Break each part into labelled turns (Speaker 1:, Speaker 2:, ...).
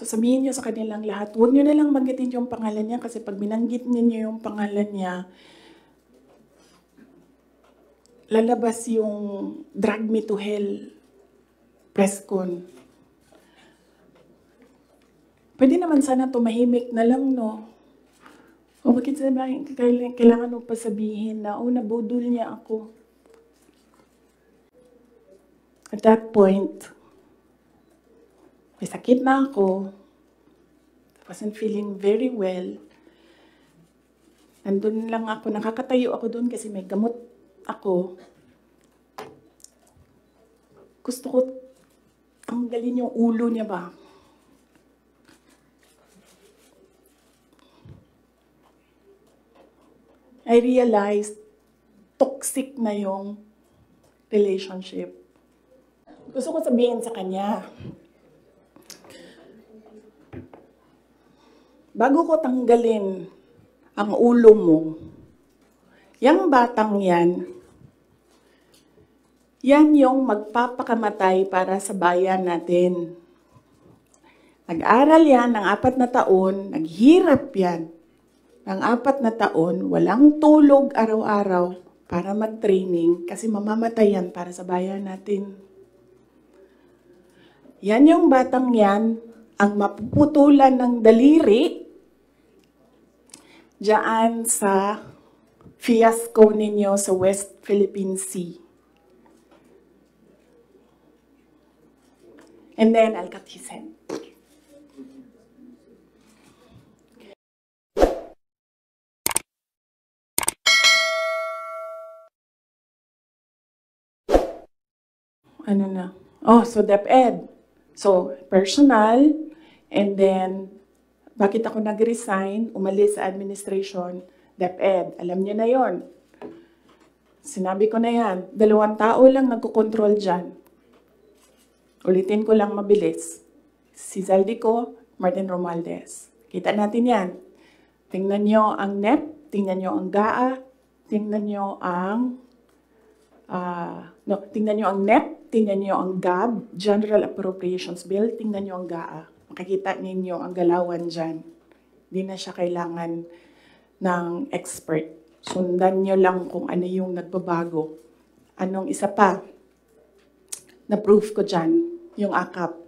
Speaker 1: So sabihin niyo sa kanilang lahat, huwag niyo na lang banggitin yung pangalan niya kasi pag binanggit niyo yung pangalan niya, lalabas yung Drag Me to Hell press con. Pwede naman sana tumahimik na lang, no? O bakit sabihin, kailangan mo pa sabihin na, nabudol niya ako. At that point, may sakit na ako. I wasn't feeling very well. Nandun lang ako, nakakatayo ako doon kasi may gamot ako. Gusto ko tanggalin yung ulo niya ba? I realized toxic na yung relationship. Gusto ko sabihin sa kanya, bago ko tanggalin ang ulo mo, yung batang yan yung magpapakamatay para sa bayan natin. Nag-aral yan ng 4 na taon, naghirap yan ng 4 na taon, walang tulog araw-araw para mag-training kasi mamamatay yan para sa bayan natin. Yan yung batang yan, ang mapuputulan ng daliri diyan sa fiasco ninyo sa West Philippine Sea. And then I'll cut his head. Ano na? So DepEd. So, personal, and then, bakit ako nag-resign, umalis sa administration, DepEd. Alam niyo na yon. Sinabi ko na yan, 2 tao lang nagkukontrol dyan. Ulitin ko lang mabilis. Si Zaldico, Martin Romualdez. Kita natin yan. Tingnan nyo ang NEP, tingnan nyo ang GAA, tingnan nyo ang tingnan nyo ang NEP, tingnan nyo ang GAB, General Appropriations Bill, tingnan nyo ang GAA. Makikita ninyo ang galawan dyan. Hindi na siya kailangan ng expert. Sundan nyo lang kung ano yung nagbabago. Anong isa pa? Na-proof ko dyan, yung AKAP.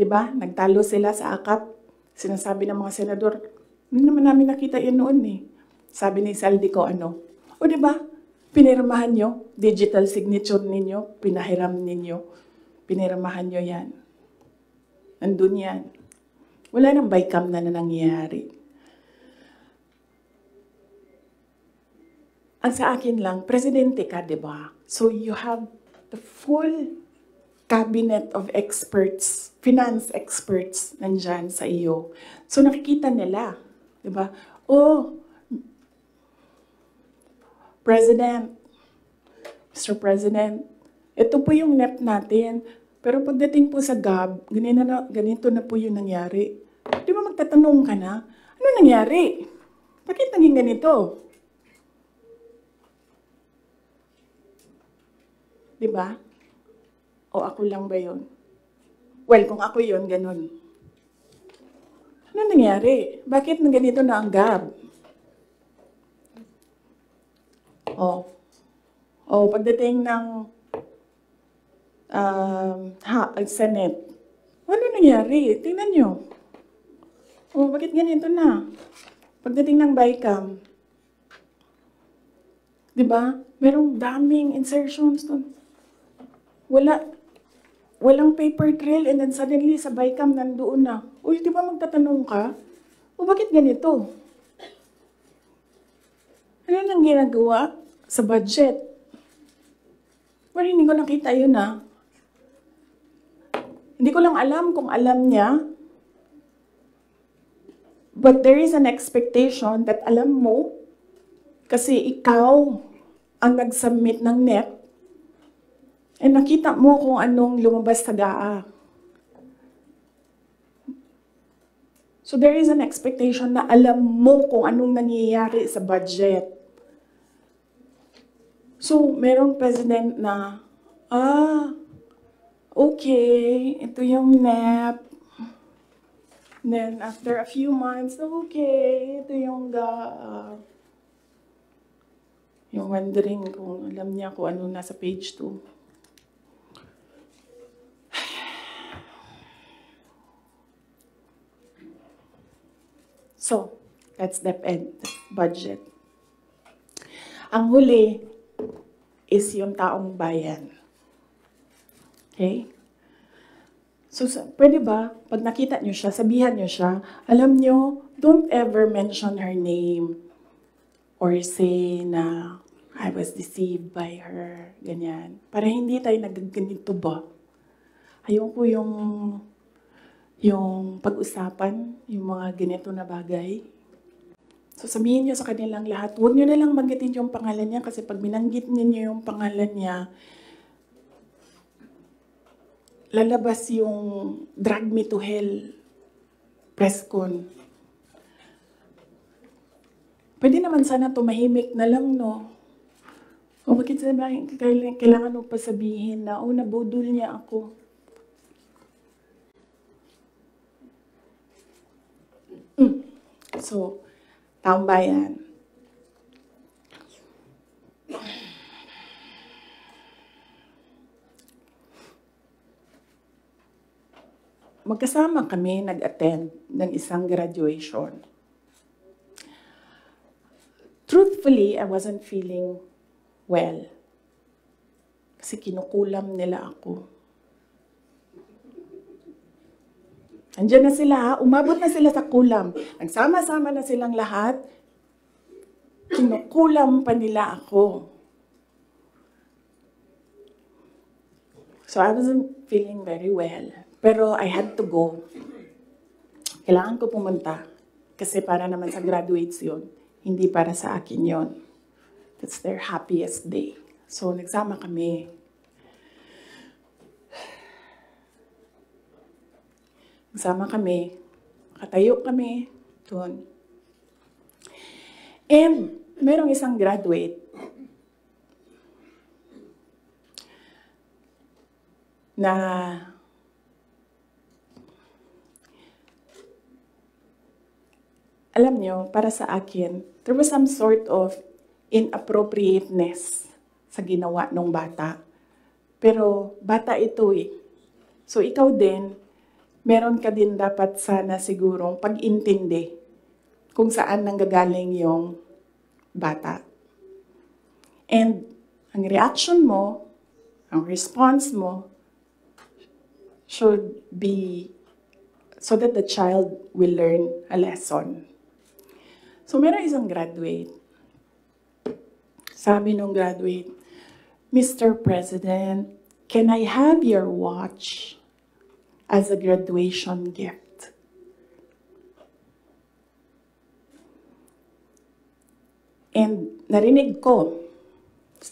Speaker 1: Diba? Nagtalo sila sa AKAP. Sinasabi ng mga senador, hindi naman namin nakita yun noon eh. Sabi ni Zaldico, diba? Pinirmahan nyo, digital signature ninyo, pinahiram ninyo, pinirmahan nyo yan. Nandun yan. Wala nang bycam na nangyayari. Ang sa akin lang, presidente ka, diba? So you have the full cabinet of experts, finance experts, nandyan sa iyo. So nakikita nila, diba? President, Mr. President, ito po yung NEP natin. Pero pagdating po sa GAB, ganito na po yung nangyari. Di ba magtatanong ka na, ano nangyari? Bakit naging ganito? Di ba? O ako lang ba yun? Well, kung ako yun, ganun. Ano nangyari? Bakit ganito na ang GAB? Pagdating ng Senate, ano nangyari? Tingnan nyo. Bakit ganito na? Pagdating ng BICAM, di ba? Merong daming insertions doon. Walang paper trail and then suddenly sa BICAM nandoon na. Di ba magtatanong ka? Bakit ganito? Ano nang ginagawa sa budget? Well, hindi ko nakita yun Hindi ko lang alam kung alam niya. But there is an expectation that alam mo kasi ikaw ang nag-submit ng NEP and nakita mo kung anong lumabas sa GAA. So there is an expectation na alam mo kung anong nangyayari sa budget. So, merong president na, okay, ito yung NEP. And then, after a few months, okay, ito yung wondering kung alam niya kung ano nasa page 2. So, that's DepEd, budget. Ang huli is yung taong bayan. Okay? So, pwede ba, pag nakita nyo siya, sabihan nyo siya, alam nyo, don't ever mention her name or say na I was deceived by her, ganyan. Para hindi tayo nagaganito ba? Ayoko yung pag-usapan, yung mga ganito na bagay. So sabihin nyo sa kanilang lahat, huwag nyo na lang banggitin yung pangalan niya kasi pag binanggit niyo yung pangalan niya, lalabas yung drag me to hell press con. Pwede naman sana tumahimik na lang, no? O bakit sabihin, kailangan mo pa sabihin na, nabudol niya ako. So, taong bayan. Magkasama kami nag-attend ng isang graduation. Truthfully, I wasn't feeling well. Kasi kinukulam nila ako. Andiyan na sila, umabot na sila sa kulam. Nagsama-sama na silang lahat. Kinukulam pa nila ako. So I wasn't feeling very well. Pero I had to go. Kailangan ko pumunta. Kasi para naman sa graduates yun. Hindi para sa akin yun. That's their happiest day. So nagsama kami. Nagsama kami. Katayo kami doon. And merong isang graduate na alam nyo, para sa akin, there was some sort of inappropriateness sa ginawa ng bata. Pero bata ito eh. So ikaw din, meron ka din dapat sana sigurong pag-intindi kung saan nanggagaling yung bata. And ang reaction mo, ang response mo, should be so that the child will learn a lesson. So meron isang graduate. Sabi nung graduate, Mr. President, can I have your watch as a graduation gift? And narinig ko,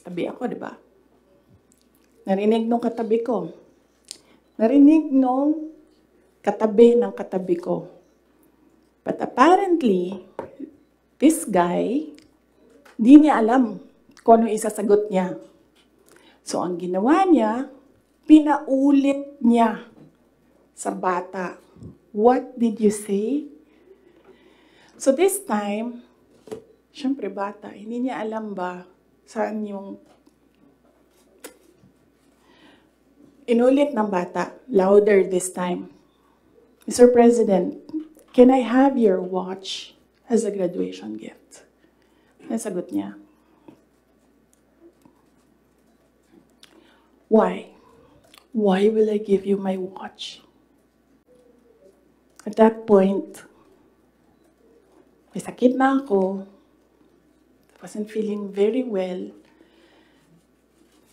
Speaker 1: tabi ako, di ba? Narinig nung katabi ko. Narinig nung katabi ng katabi ko. But apparently, this guy, di niya alam kung ano isasagot niya. So ang ginawa niya, pinaulit niya sa bata. What did you say? So this time, syempre bata, hindi niya alam ba saan yung inulit ng bata, louder this time. Mr. President, can I have your watch as a graduation gift? Nasagot niya. Why? Why will I give you my watch? At that point, may sakit na ako. I wasn't feeling very well.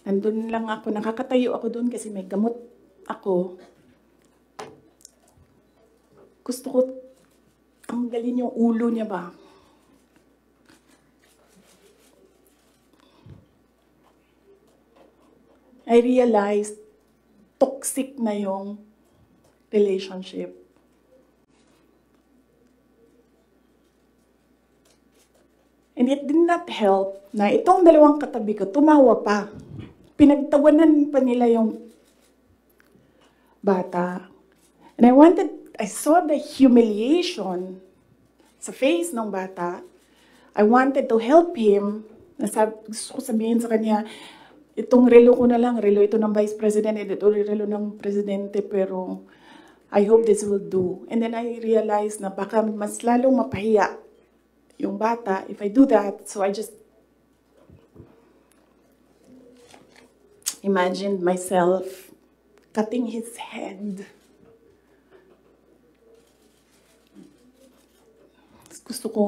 Speaker 1: Nandun lang ako, nakakatayo ako doon kasi may gamot ako. Gusto ko tanggalin yung ulo niya ba? I realized toxic na yung relationship. And it did not help na itong dalawang katabi ko, tumawa pa. Pinagtawanan pa nila yung bata. And I wanted I saw the humiliation sa face ng bata. I wanted to help him. Gusto ko sabihin sa kanya, itong relo ko na lang, relo ito ng Vice President, ito relo ng Presidente, pero I hope this will do. And then I realized na baka mas lalong mapahiya yung bata if I do that. So I just imagined myself cutting his head. Gusto ko,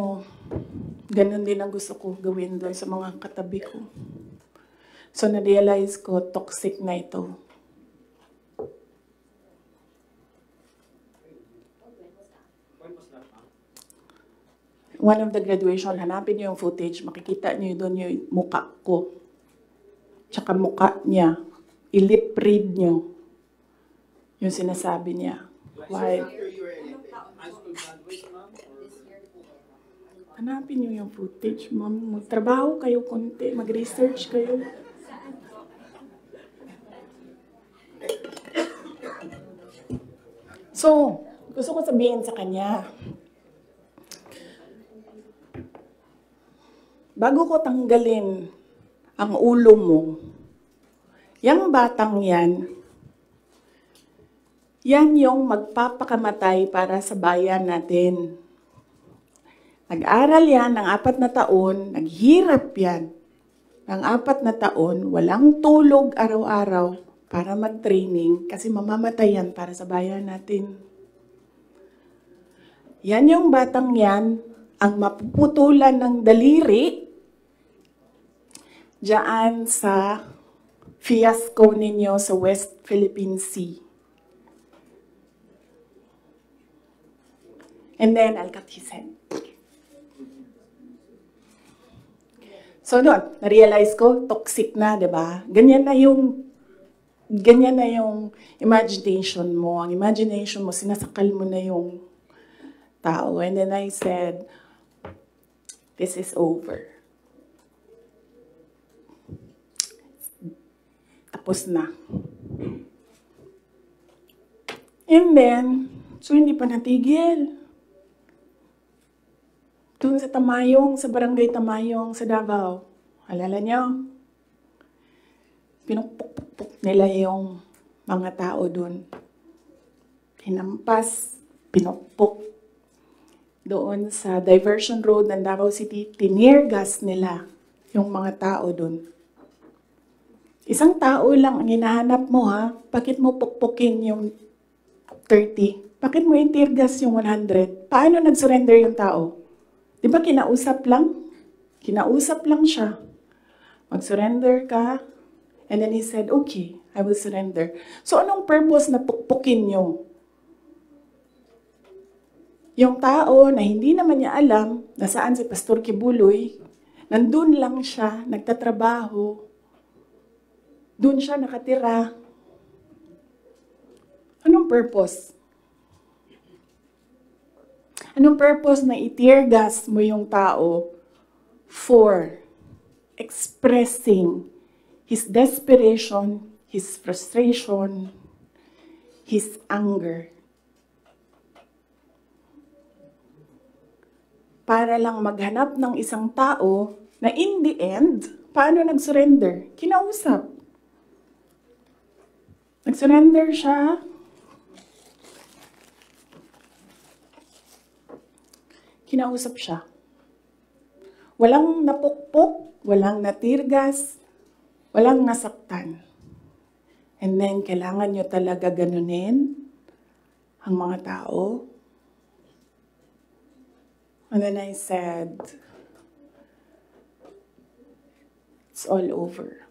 Speaker 1: ganun din ang gusto ko gawin doon sa mga katabi ko. So na-realize ko, toxic na ito. One of the graduation, hanapin niyo yung footage, makikita niyo doon yung mukha ko. Tsaka mukha niya. I-lip read niyo yung sinasabi niya. Why? Hanapin niyo yung footage, ma'am. Magtrabaho kayo konti, mag-research kayo. So, gusto ko sabihin sa kanya, bago ko tanggalin ang ulo mo, yung batang yan yung magpapakamatay para sa bayan natin. Nag-aral yan ng 4 na taon, naghirap yan ng 4 na taon, walang tulog araw-araw para mag-training kasi mamamatay yan para sa bayan natin. Yan yung batang yan, ang mapuputulan ng daliri diyan sa fiasco ninyo sa West Philippine Sea. And then I'll cut his head. So doon, na-realize ko, toxic na, di ba? Ganyan na yung imagination mo. Ang imagination mo, sinasakal mo na yung tao. And then I said, this is over. Tapos na. And then, so hindi pa natigil. Doon sa Tamayong, sa barangay Tamayong, sa Davao. Alala niyo? Pinupuk-puk nila yung mga tao doon. Hinampas, pinupuk. Doon sa diversion road ng Davao City, tinirgas nila yung mga tao doon. Isang tao lang ang hinahanap mo, ha? Bakit mo pukpukin yung 30? Bakit mo itirgas yung 100? Paano nag-surrender yung tao? Di ba kinausap lang? Kinausap lang siya. Mag-surrender ka. And then he said, okay, I will surrender. So anong purpose na pukpukin nyo? Yung tao na hindi naman niya alam na saan si Pastor Kibuloy, nandun lang siya, nagtatrabaho. Doon siya nakatira. Anong purpose? Anong purpose na i-tear gas mo yung tao for expressing his desperation, his frustration, his anger? Para lang maghanap ng isang tao na in the end, paano nag-surrender? Kinausap. Nag-surrender siya. Kinausap siya. Walang napukpok, walang natirgas, walang nasaktan. And then, kailangan nyo talaga ganunin ang mga tao. And then I said, it's all over.